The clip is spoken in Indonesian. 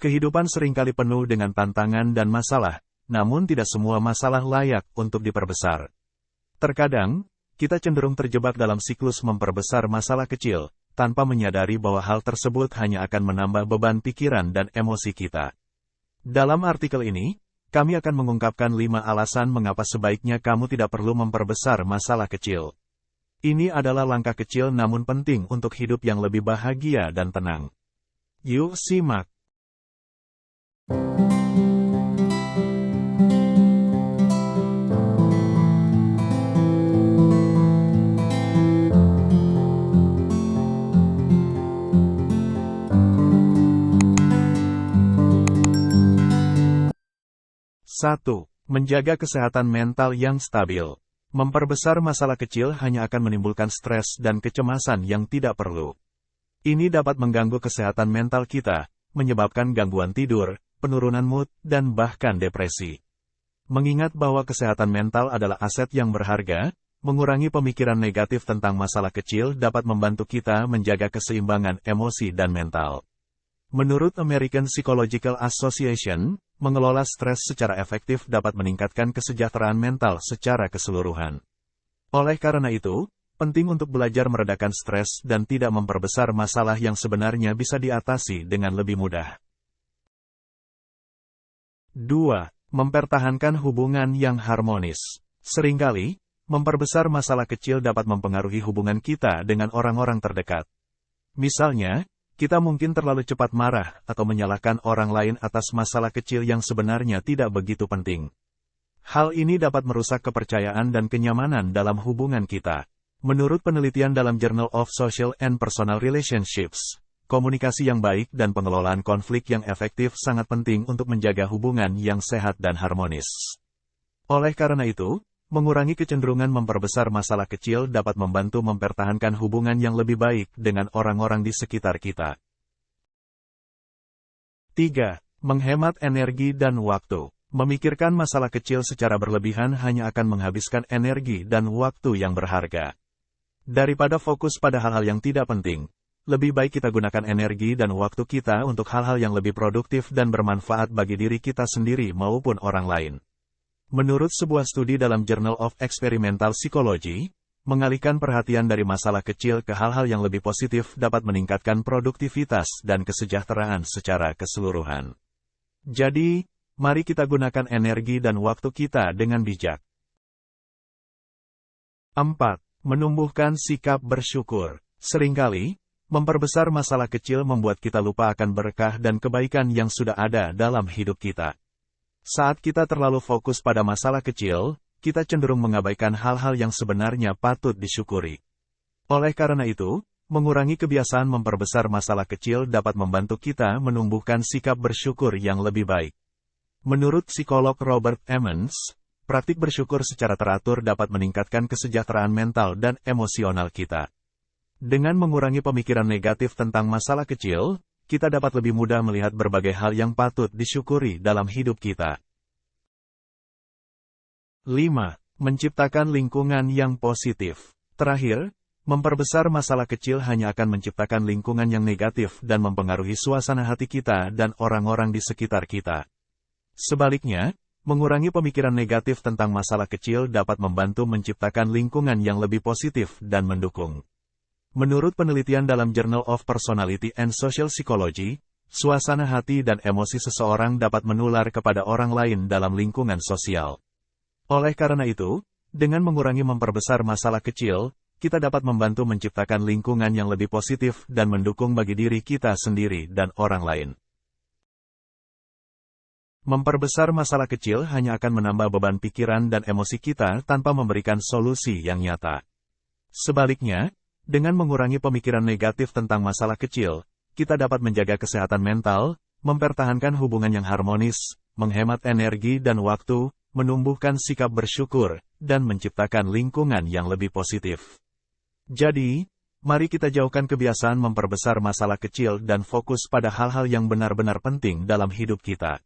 Kehidupan seringkali penuh dengan tantangan dan masalah, namun tidak semua masalah layak untuk diperbesar. Terkadang, kita cenderung terjebak dalam siklus memperbesar masalah kecil, tanpa menyadari bahwa hal tersebut hanya akan menambah beban pikiran dan emosi kita. Dalam artikel ini, kami akan mengungkapkan 5 alasan mengapa sebaiknya kamu tidak perlu memperbesar masalah kecil. Ini adalah langkah kecil namun penting untuk hidup yang lebih bahagia dan tenang. Yuk simak. 1. Menjaga kesehatan mental yang stabil. Memperbesar masalah kecil hanya akan menimbulkan stres dan kecemasan yang tidak perlu. Ini dapat mengganggu kesehatan mental kita, menyebabkan gangguan tidur, penurunan mood, dan bahkan depresi. Mengingat bahwa kesehatan mental adalah aset yang berharga, mengurangi pemikiran negatif tentang masalah kecil dapat membantu kita menjaga keseimbangan emosi dan mental. Menurut American Psychological Association, mengelola stres secara efektif dapat meningkatkan kesejahteraan mental secara keseluruhan. Oleh karena itu, penting untuk belajar meredakan stres dan tidak memperbesar masalah yang sebenarnya bisa diatasi dengan lebih mudah. 2. Mempertahankan hubungan yang harmonis. Seringkali, memperbesar masalah kecil dapat mempengaruhi hubungan kita dengan orang-orang terdekat. Misalnya, kita mungkin terlalu cepat marah atau menyalahkan orang lain atas masalah kecil yang sebenarnya tidak begitu penting. Hal ini dapat merusak kepercayaan dan kenyamanan dalam hubungan kita. Menurut penelitian dalam Journal of Social and Personal Relationships, komunikasi yang baik dan pengelolaan konflik yang efektif sangat penting untuk menjaga hubungan yang sehat dan harmonis. Oleh karena itu, mengurangi kecenderungan memperbesar masalah kecil dapat membantu mempertahankan hubungan yang lebih baik dengan orang-orang di sekitar kita. 3. Menghemat energi dan waktu. Memikirkan masalah kecil secara berlebihan hanya akan menghabiskan energi dan waktu yang berharga. Daripada fokus pada hal-hal yang tidak penting, lebih baik kita gunakan energi dan waktu kita untuk hal-hal yang lebih produktif dan bermanfaat bagi diri kita sendiri maupun orang lain. Menurut sebuah studi dalam Journal of Experimental Psychology, mengalihkan perhatian dari masalah kecil ke hal-hal yang lebih positif dapat meningkatkan produktivitas dan kesejahteraan secara keseluruhan. Jadi, mari kita gunakan energi dan waktu kita dengan bijak. 4. Menumbuhkan sikap bersyukur. Seringkali, memperbesar masalah kecil membuat kita lupa akan berkah dan kebaikan yang sudah ada dalam hidup kita. Saat kita terlalu fokus pada masalah kecil, kita cenderung mengabaikan hal-hal yang sebenarnya patut disyukuri. Oleh karena itu, mengurangi kebiasaan memperbesar masalah kecil dapat membantu kita menumbuhkan sikap bersyukur yang lebih baik. Menurut psikolog Robert Emmons, praktik bersyukur secara teratur dapat meningkatkan kesejahteraan mental dan emosional kita. Dengan mengurangi pemikiran negatif tentang masalah kecil, kita dapat lebih mudah melihat berbagai hal yang patut disyukuri dalam hidup kita. 5. Menciptakan lingkungan yang positif. Terakhir, memperbesar masalah kecil hanya akan menciptakan lingkungan yang negatif dan mempengaruhi suasana hati kita dan orang-orang di sekitar kita. Sebaliknya, mengurangi pemikiran negatif tentang masalah kecil dapat membantu menciptakan lingkungan yang lebih positif dan mendukung. Menurut penelitian dalam Journal of Personality and Social Psychology, suasana hati dan emosi seseorang dapat menular kepada orang lain dalam lingkungan sosial. Oleh karena itu, dengan mengurangi memperbesar masalah kecil, kita dapat membantu menciptakan lingkungan yang lebih positif dan mendukung bagi diri kita sendiri dan orang lain. Memperbesar masalah kecil hanya akan menambah beban pikiran dan emosi kita tanpa memberikan solusi yang nyata. Sebaliknya, dengan mengurangi pemikiran negatif tentang masalah kecil, kita dapat menjaga kesehatan mental, mempertahankan hubungan yang harmonis, menghemat energi dan waktu, menumbuhkan sikap bersyukur, dan menciptakan lingkungan yang lebih positif. Jadi, mari kita jauhkan kebiasaan memperbesar masalah kecil dan fokus pada hal-hal yang benar-benar penting dalam hidup kita.